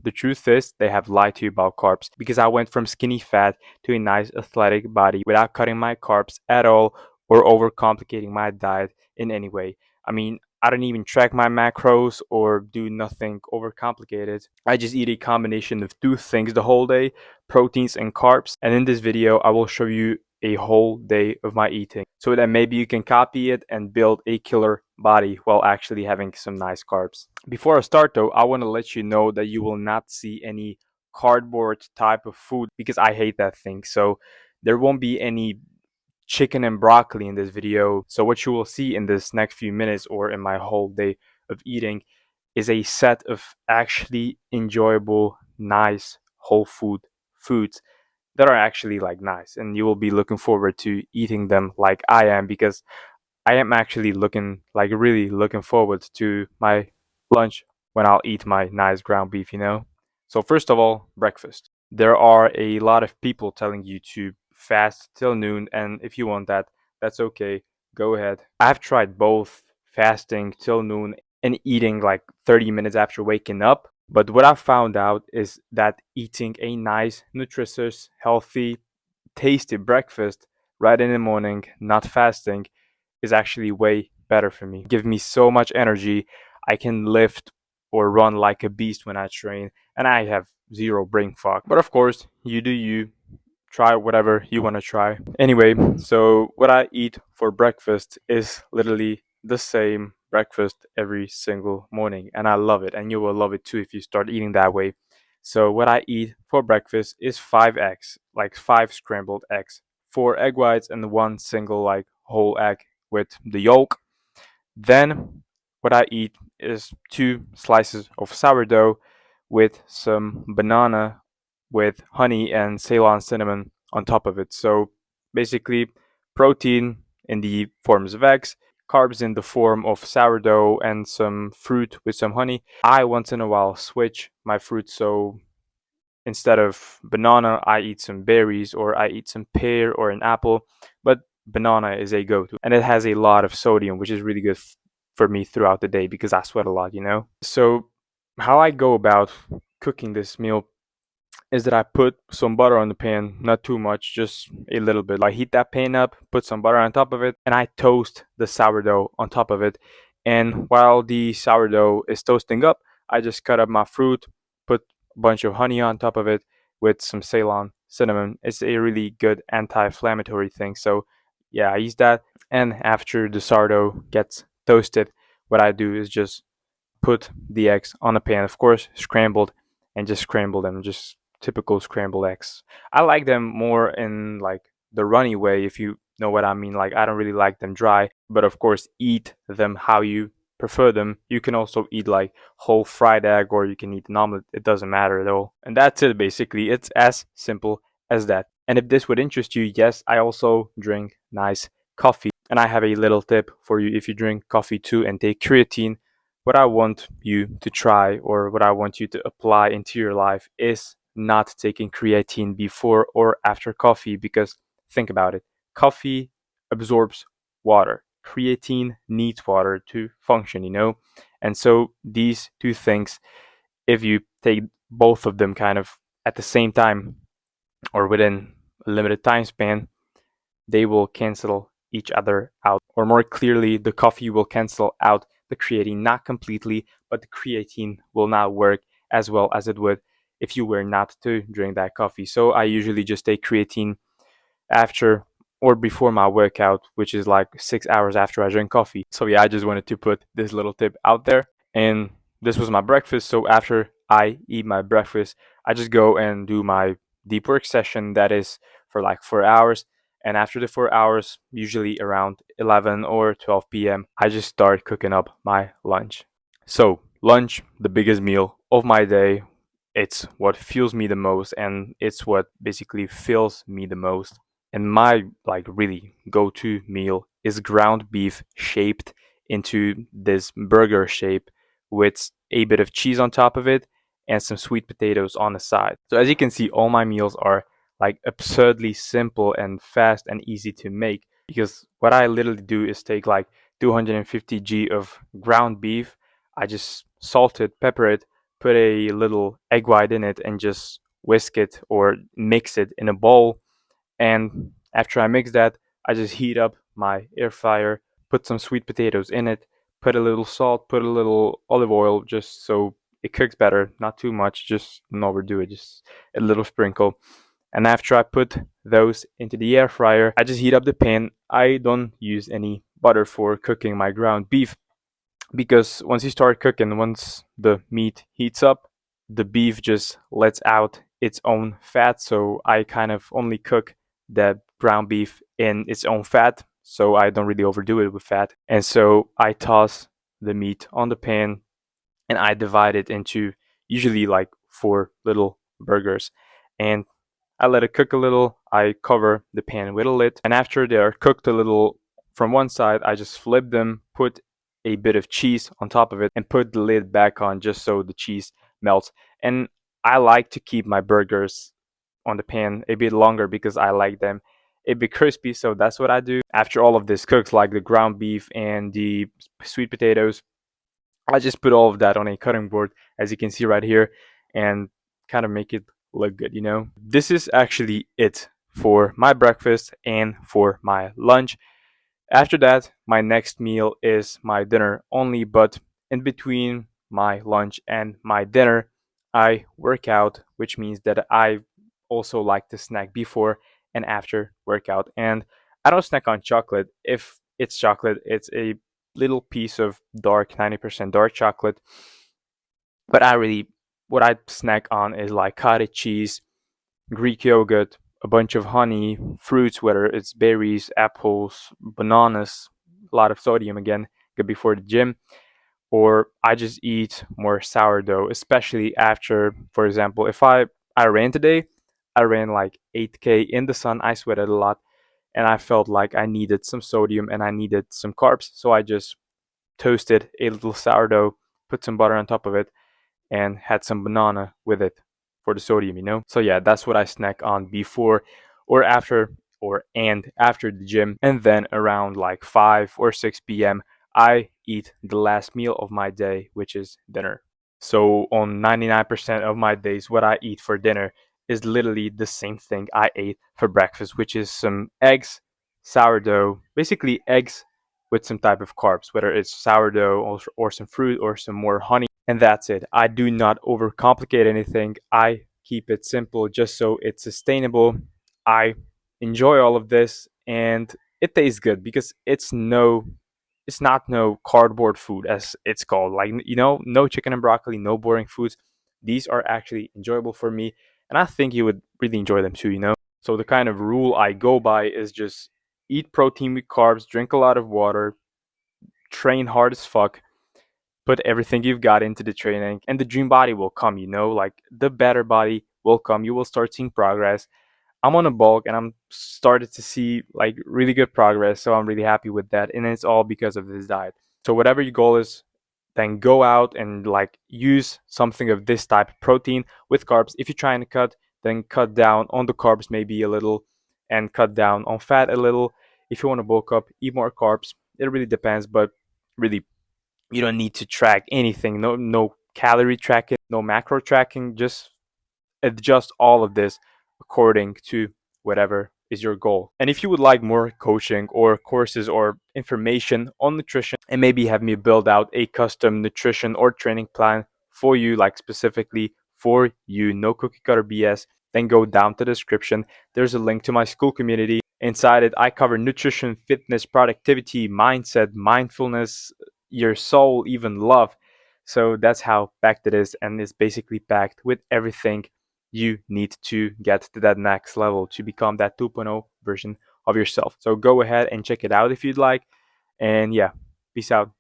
The truth is, they have lied to you about carbs because I went from skinny fat to a nice athletic body without cutting my carbs at all or overcomplicating my diet in any way. I mean, I don't even track my macros or do nothing overcomplicated. I just eat a combination of two things the whole day, proteins and carbs. And in this video, I will show you a whole day of my eating so that maybe you can copy it and build a killer body while actually having some nice carbs. Before I start though, I want to let you know that you will not see any cardboard type of food because I hate that thing. So there won't be any chicken and broccoli in this video. So what you will see in this next few minutes or in my whole day of eating is a set of actually enjoyable, nice, whole food foods that are actually like nice, and you will be looking forward to eating them like I am, because I am actually really looking forward to my lunch when I'll eat my nice ground beef, you know? So, first of all, breakfast. There are a lot of people telling you to fast till noon, and if you want that, that's okay. Go ahead. I've tried both fasting till noon and eating like 30 minutes after waking up. But what I found out is that eating a nice, nutritious, healthy, tasty breakfast right in the morning, not fasting, is actually way better for me. Give me so much energy. I can lift or run like a beast when I train, and I have zero brain fog. But of course, you do you. Try whatever you want to try. Anyway, so what I eat for breakfast is literally the same breakfast every single morning, and I love it, and you will love it too if you start eating that way. So what I eat for breakfast is 5 eggs, like 5 scrambled eggs, 4 egg whites, and one single like whole egg with the yolk. Then what I eat is 2 slices of sourdough with some banana with honey and Ceylon cinnamon on top of it. So basically, protein in the forms of eggs, carbs in the form of sourdough, and some fruit with some honey. I once in a while switch my fruit, so instead of banana, I eat some berries or I eat some pear or an apple. But banana is a go to, and it has a lot of sodium, which is really good for me throughout the day because I sweat a lot, you know? So, how I go about cooking this meal is that I put some butter on the pan, not too much, just a little bit. I heat that pan up, put some butter on top of it, and I toast the sourdough on top of it. And while the sourdough is toasting up, I just cut up my fruit, put a bunch of honey on top of it with some Ceylon cinnamon. It's a really good anti-inflammatory thing. So yeah, I use that. And after the sourdough gets toasted, what I do is just put the eggs on a pan, of course, scrambled, and just scramble them, just typical scrambled eggs. I like them more in like the runny way, if you know what I mean. Like, I don't really like them dry, but of course, eat them how you prefer them. You can also eat like whole fried egg, or you can eat an omelet. It doesn't matter at all. And that's it basically. It's as simple as that. And if this would interest you, yes, I also drink nice coffee. And I have a little tip for you if you drink coffee too and take creatine. What I want you to try, or what I want you to apply into your life, is not taking creatine before or after coffee, because think about it. Coffee absorbs water. Creatine needs water to function, you know? And so these two things, if you take both of them kind of at the same time or within a limited time span, they will cancel each other out. Or more clearly, the coffee will cancel out the creatine, not completely, but the creatine will not work as well as it would if you were not to drink that coffee. So I usually just take creatine after or before my workout, which is like 6 hours after I drink coffee. So yeah, I just wanted to put this little tip out there. And this was my breakfast. So after I eat my breakfast, I just go and do my deep work session that is for like 4 hours. And after the 4 hours, usually around 11 or 12 p.m., I just start cooking up my lunch. So, lunch, the biggest meal of my day. It's what fuels me the most, and it's what basically fills me the most. And my like really go-to meal is ground beef shaped into this burger shape with a bit of cheese on top of it and some sweet potatoes on the side. So as you can see, all my meals are like absurdly simple and fast and easy to make, because what I literally do is take like 250 g of ground beef. I just salt it, pepper it, put a little egg white in it and just whisk it or mix it in a bowl. And after I mix that, I just heat up my air fryer, put some sweet potatoes in it, put a little salt, put a little olive oil just so it cooks better. Not too much, just don't overdo it, just a little sprinkle. And after I put those into the air fryer, I just heat up the pan. I don't use any butter for cooking my ground beef because once you start cooking, once the meat heats up, the beef just lets out its own fat. So I kind of only cook the ground beef in its own fat. So I don't really overdo it with fat. And so I toss the meat on the pan and I divide it into usually like four little burgers. And I let it cook a little. I cover the pan with a lid. And after they are cooked a little from one side, I just flip them, put a bit of cheese on top of it, and put the lid back on just so the cheese melts. And I like to keep my burgers on the pan a bit longer because I like them a bit crispy. So that's what I do. After all of this cooks, like the ground beef and the sweet potatoes, I just put all of that on a cutting board, as you can see right here, and kind of make it look good, you know? This is actually it for my breakfast and for my lunch. After that, my next meal is my dinner only, but in between my lunch and my dinner, I work out, which means that I also like to snack before and after workout. And I don't snack on chocolate. If it's chocolate, it's a little piece of dark, 90% dark chocolate. But what I snack on is like cottage cheese, Greek yogurt, a bunch of honey, fruits, whether it's berries, apples, bananas, a lot of sodium again, good before the gym. Or I just eat more sourdough, especially after, for example, if I ran today, I ran like 8K in the sun, I sweated a lot, and I felt like I needed some sodium and I needed some carbs. So I just toasted a little sourdough, put some butter on top of it, and had some banana with it for the sodium, you know? So yeah, that's what I snack on before or after or and after the gym. And then around like 5 or 6 p.m., I eat the last meal of my day, which is dinner. So on 99% of my days, what I eat for dinner is literally the same thing I ate for breakfast, which is some eggs, sourdough, basically eggs with some type of carbs, whether it's sourdough or some fruit or some more honey. And that's it. I do not overcomplicate anything. I keep it simple just so it's sustainable. I enjoy all of this and it tastes good because it's not no cardboard food as it's called. Like, you know, no chicken and broccoli, no boring foods. These are actually enjoyable for me and I think you would really enjoy them too, you know. So the kind of rule I go by is just eat protein with carbs, drink a lot of water, train hard as fuck, put everything you've got into the training, and the dream body will come, you know, like the better body will come. You will start seeing progress. I'm on a bulk and I'm started to see like really good progress. So I'm really happy with that. And it's all because of this diet. So whatever your goal is, then go out and like use something of this type of protein with carbs. If you're trying to cut, then cut down on the carbs maybe a little and cut down on fat a little. If you want to bulk up, eat more carbs. It really depends, but really you don't need to track anything. No calorie tracking, no macro tracking. Just adjust all of this according to whatever is your goal. And if you would like more coaching or courses or information on nutrition and maybe have me build out a custom nutrition or training plan for you, like specifically for you, no cookie cutter BS, then go down to the description. There's a link to my school community. Inside it, I cover nutrition, fitness, productivity, mindset, mindfulness, your soul, even love. So that's how packed it is, and it's basically packed with everything you need to get to that next level to become that 2.0 version of yourself. So go ahead and check it out if you'd like. And yeah, peace out.